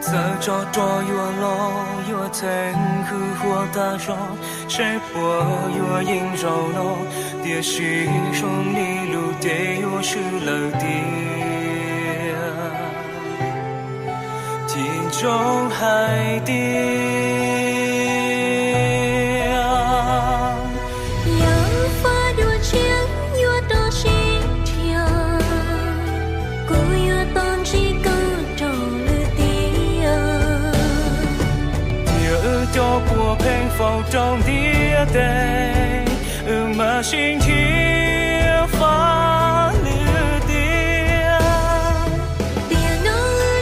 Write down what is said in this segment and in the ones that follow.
侧着着我落，我曾苦或大伤，谁破我应着落，跌西冲你路跌我是了跌，天中海底。风中的day，马心天发绿的。别那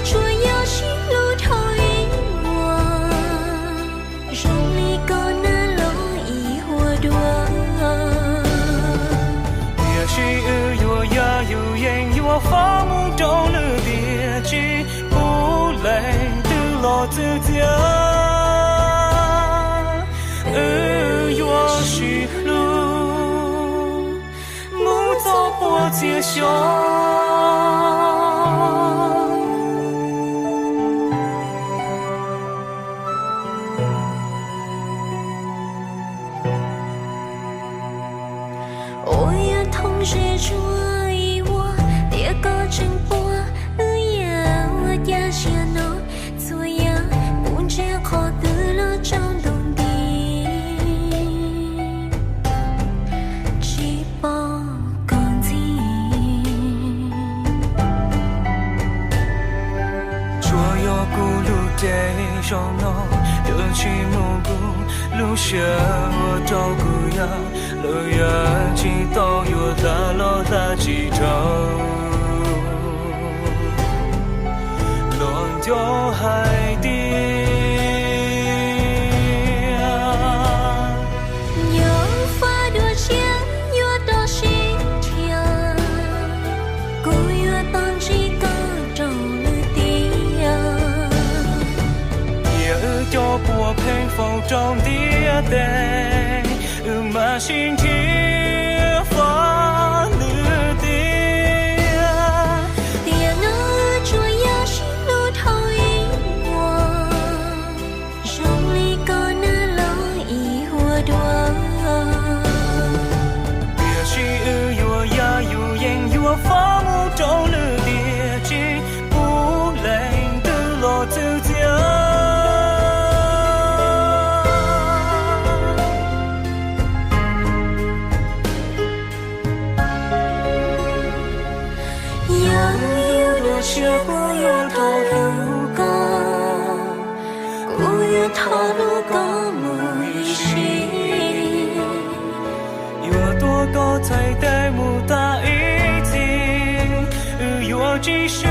左右心路头一我，容里高那路一活多。也是我呀有眼有发梦中了的记，不累的老自家。我是路，梦走过街巷。我也同时追我，跌高成波，也我也想弄，左右不见好的了张东。上脑热情蒙古路线我照顾呀乐呀几道有大老大几招乱掉海底平风中的day，马心天发绿的。别那左右心路头一我，容里高那路一活多。也是我呀有眼有发梦中了的记，不累的老走家。结果有道路高，古有道路高木一心，有多高才带木大一起，有几时？